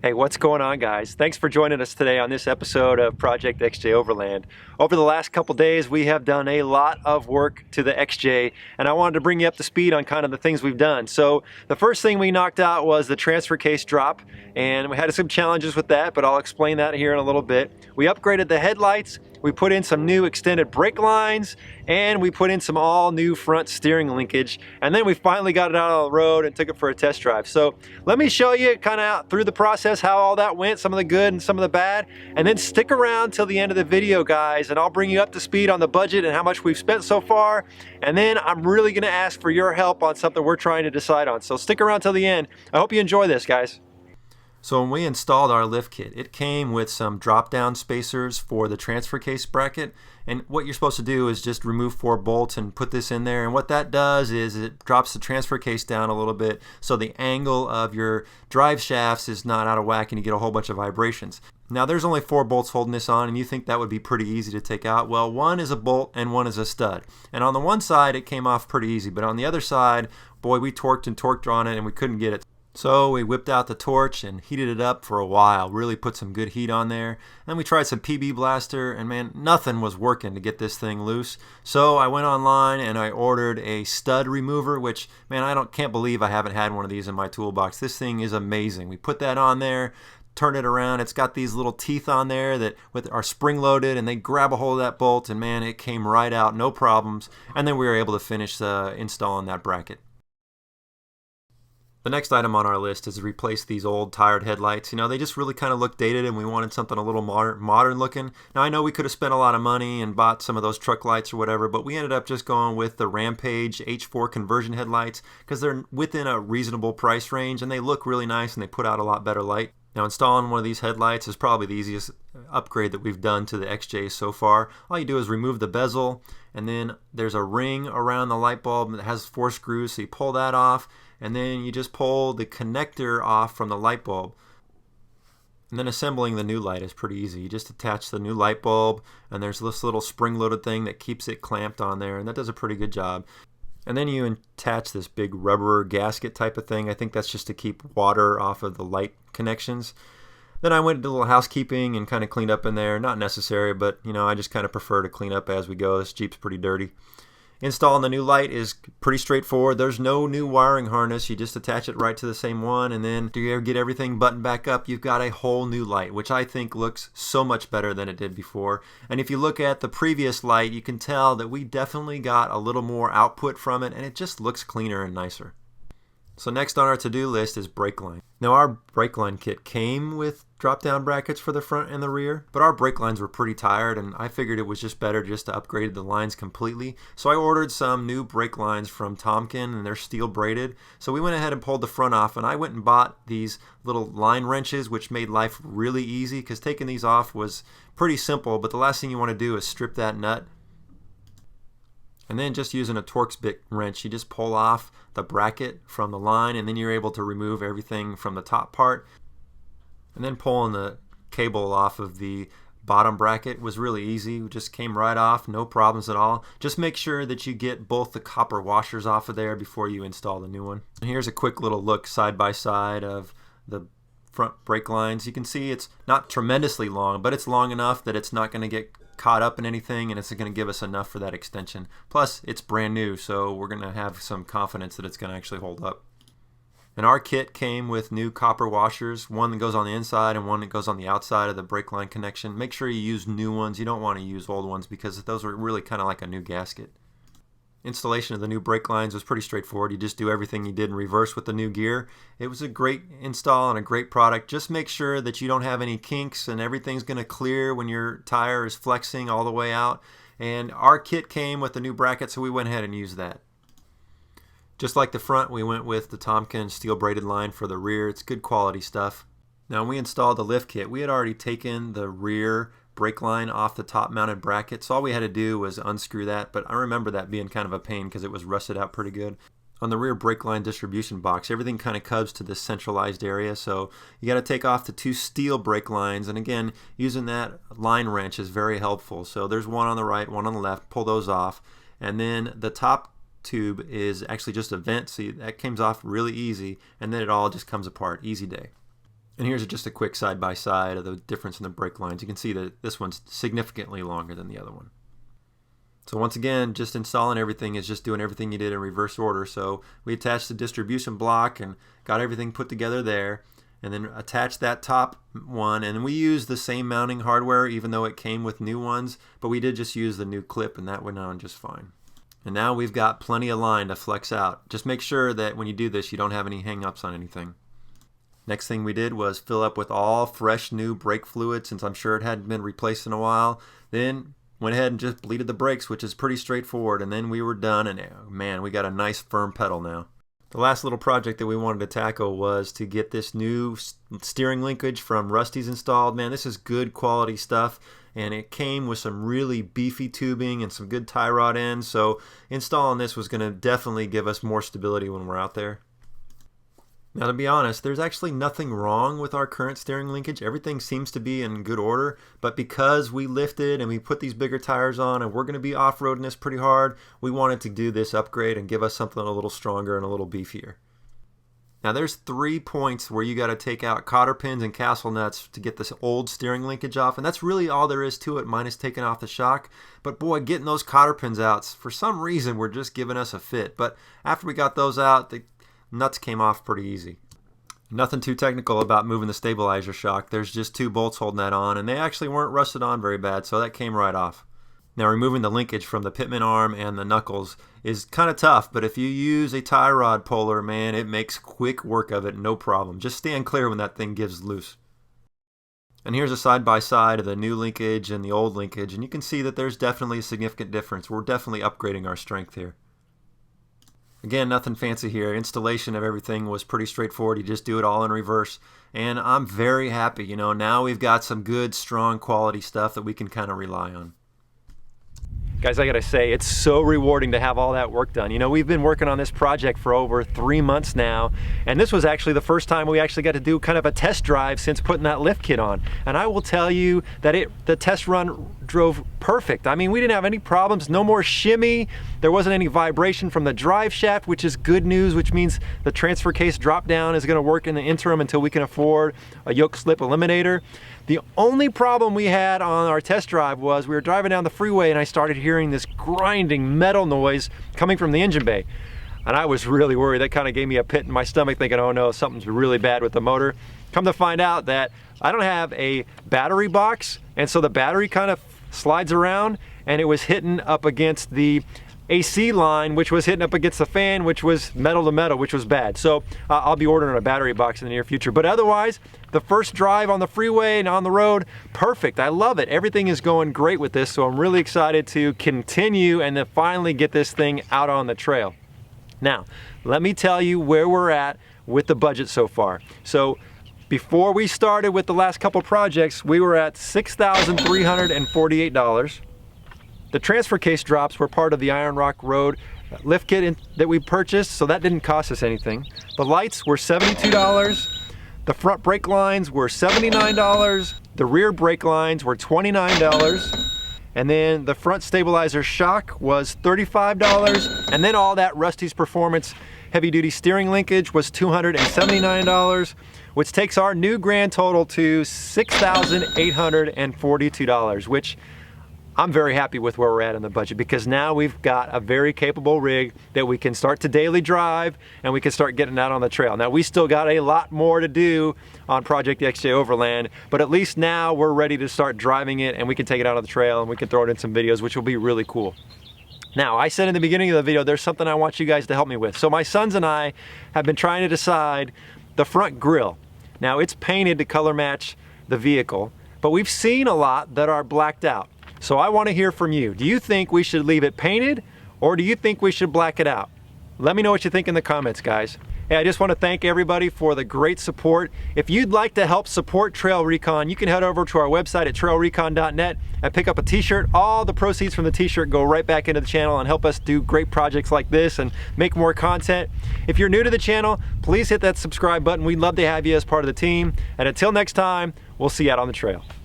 Hey, what's going on, guys? Thanks for joining us today on this episode of Project XJ Overland. Over the last couple days, we have done a lot of work to the XJ, and I wanted to bring you up to speed on kind of the things we've done. So the first thing we knocked out was the transfer case drop, and we had some challenges with that, but I'll explain that here in a little bit. We upgraded the headlights, we put in some new extended brake lines, and we put in some all new front steering linkage, and then we finally got it out on the road and took it for a test drive. So let me show you kind of through the process how all that went, some of the good and some of the bad, and then stick around till the end of the video, guys, and I'll bring you up to speed on the budget and how much we've spent so far, and then I'm really gonna ask for your help on something we're trying to decide on. So stick around till the end. I hope you enjoy this, guys. So when we installed our lift kit, it came with some drop-down spacers for the transfer case bracket, and what you're supposed to do is just remove 4 bolts and put this in there, and what that does is it drops the transfer case down a little bit so the angle of your drive shafts is not out of whack and you get a whole bunch of vibrations. Now there's only 4 bolts holding this on, and you think that would be pretty easy to take out. Well, one is a bolt and one is a stud, and on the one side it came off pretty easy, but on the other side, boy, we torqued and torqued on it and we couldn't get it. So we whipped out the torch and heated it up for a while, really put some good heat on there. Then we tried some PB Blaster, and man, nothing was working to get this thing loose. So I went online and I ordered a stud remover, which, man, can't believe I haven't had one of these in my toolbox. This thing is amazing. We put that on there, turn it around. It's got these little teeth on there that are spring loaded, and they grab a hold of that bolt, and man, it came right out, no problems. And then we were able to finish installing that bracket. The next item on our list is to replace these old tired headlights. You know, they just really kind of look dated, and we wanted something a little modern looking. Now, I know we could have spent a lot of money and bought some of those truck lights or whatever, but we ended up just going with the Rampage H4 conversion headlights because they're within a reasonable price range, and they look really nice, and they put out a lot better light. Now, installing one of these headlights is probably the easiest upgrade that we've done to the XJ so far. All you do is remove the bezel, and then there's a ring around the light bulb that has 4 screws, so you pull that off, and then you just pull the connector off from the light bulb. And then assembling the new light is pretty easy. You just attach the new light bulb, and there's this little spring-loaded thing that keeps it clamped on there, and that does a pretty good job. And then you attach this big rubber gasket type of thing. I think that's just to keep water off of the light connections. Then I went into a little housekeeping and kind of cleaned up in there. Not necessary, but you know, I just kind of prefer to clean up as we go. This Jeep's pretty dirty. Installing the new light is pretty straightforward. There's no new wiring harness. You just attach it right to the same one, and then do you ever get everything buttoned back up, you've got a whole new light, which I think looks so much better than it did before. And if you look at the previous light, you can tell that we definitely got a little more output from it, and it just looks cleaner and nicer. So next on our to-do list is brake line. Now our brake line kit came with drop-down brackets for the front and the rear, but our brake lines were pretty tired, and I figured it was just better just to upgrade the lines completely. So I ordered some new brake lines from Tomken, and they're steel braided. So we went ahead and pulled the front off, and I went and bought these little line wrenches, which made life really easy because taking these off was pretty simple, but the last thing you want to do is strip that nut. And then just using a Torx bit wrench, you just pull off the bracket from the line, and then you're able to remove everything from the top part. And then pulling the cable off of the bottom bracket was really easy. It just came right off, no problems at all. Just make sure that you get both the copper washers off of there before you install the new one. And here's a quick little look side by side of the front brake lines. You can see it's not tremendously long, but it's long enough that it's not going to get caught up in anything, and it's going to give us enough for that extension. Plus, it's brand new, so we're going to have some confidence that it's going to actually hold up. And our kit came with new copper washers, one that goes on the inside and one that goes on the outside of the brake line connection. Make sure you use new ones. You don't want to use old ones because those are really kind of like a new gasket. Installation of the new brake lines was pretty straightforward. You just do everything you did in reverse with the new gear. It was a great install and a great product. Just make sure that you don't have any kinks and everything's going to clear when your tire is flexing all the way out. And our kit came with the new bracket, so we went ahead and used that. Just like the front, we went with the Tomken steel braided line for the rear. It's good quality stuff. Now, when we installed the lift kit, we had already taken the rear brake line off the top mounted bracket, so all we had to do was unscrew that, but I remember that being kind of a pain because it was rusted out pretty good. On the rear brake line distribution box, everything kind of cubs to this centralized area, so you got to take off the 2 steel brake lines, and again, using that line wrench is very helpful. So there's one on the right, one on the left, pull those off, and then the top tube is actually just a vent, so that comes off really easy, and then it all just comes apart. Easy day. And here's just a quick side-by-side of the difference in the brake lines. You can see that this one's significantly longer than the other one. So once again, just installing everything is just doing everything you did in reverse order. So we attached the distribution block and got everything put together there, and then attached that top one. And we used the same mounting hardware even though it came with new ones, but we did just use the new clip and that went on just fine. And now we've got plenty of line to flex out. Just make sure that when you do this, you don't have any hang-ups on anything. Next thing we did was fill up with all fresh new brake fluid, since I'm sure it hadn't been replaced in a while. Then went ahead and just bleeded the brakes, which is pretty straightforward, and then we were done, and man, we got a nice firm pedal now. The last little project that we wanted to tackle was to get this new steering linkage from Rusty's installed. Man, this is good quality stuff, and it came with some really beefy tubing and some good tie rod ends, so installing this was going to definitely give us more stability when we're out there. Now, to be honest, there's actually nothing wrong with our current steering linkage. Everything seems to be in good order, but because we lifted and we put these bigger tires on and we're going to be off-roading this pretty hard, we wanted to do this upgrade and give us something a little stronger and a little beefier. Now, there's 3 points where you got to take out cotter pins and castle nuts to get this old steering linkage off, and that's really all there is to it, minus taking off the shock. But boy, getting those cotter pins out, for some reason, were just giving us a fit. But after we got those out, the nuts came off pretty easy. Nothing too technical about moving the stabilizer shock. There's just 2 bolts holding that on, and they actually weren't rusted on very bad, so that came right off. Now, removing the linkage from the pitman arm and the knuckles is kind of tough, but if you use a tie rod puller, man, it makes quick work of it, no problem. Just stand clear when that thing gives loose. And here's a side-by-side of the new linkage and the old linkage, and you can see that there's definitely a significant difference. We're definitely upgrading our strength here. Again, nothing fancy here. Installation of everything was pretty straightforward. You just do it all in reverse. And I'm very happy. You know, now we've got some good, strong quality stuff that we can kind of rely on. Guys, I gotta say, it's so rewarding to have all that work done. You know, we've been working on this project for over 3 months now, and this was actually the first time we actually got to do kind of a test drive since putting that lift kit on. And I will tell you that the test run drove perfect. I mean, we didn't have any problems, no more shimmy, there wasn't any vibration from the drive shaft, which is good news, which means the transfer case drop down is gonna work in the interim until we can afford a yoke slip eliminator. The only problem we had on our test drive was we were driving down the freeway and I started hearing this grinding metal noise coming from the engine bay. And I was really worried. That kind of gave me a pit in my stomach thinking, oh no, something's really bad with the motor. Come to find out that I don't have a battery box, and so the battery kind of slides around and it was hitting up against the AC line, which was hitting up against the fan, which was metal to metal, which was bad. So I'll be ordering a battery box in the near future. But otherwise, the first drive on the freeway and on the road, perfect. I love it. Everything is going great with this, so I'm really excited to continue and then finally get this thing out on the trail. Now, let me tell you where we're at with the budget so far. So before we started with the last couple projects, we were at $6,348. The transfer case drops were part of the Iron Rock Road lift kit that we purchased, so that didn't cost us anything. The lights were $72. The front brake lines were $79. The rear brake lines were $29. And then the front stabilizer shock was $35. And then all that Rusty's Performance heavy duty steering linkage was $279, which takes our new grand total to $6,842, which I'm very happy with where we're at in the budget, because now we've got a very capable rig that we can start to daily drive and we can start getting out on the trail. Now, we still got a lot more to do on Project XJ Overland, but at least now we're ready to start driving it and we can take it out on the trail and we can throw it in some videos, which will be really cool. Now, I said in the beginning of the video, there's something I want you guys to help me with. So my sons and I have been trying to decide the front grille. Now, it's painted to color match the vehicle, but we've seen a lot that are blacked out. So I want to hear from you. Do you think we should leave it painted, or do you think we should black it out? Let me know what you think in the comments, guys. Hey, I just want to thank everybody for the great support. If you'd like to help support Trail Recon, you can head over to our website at trailrecon.net and pick up a t-shirt. All the proceeds from the t-shirt go right back into the channel and help us do great projects like this and make more content. If you're new to the channel, please hit that subscribe button. We'd love to have you as part of the team. And until next time, we'll see you out on the trail.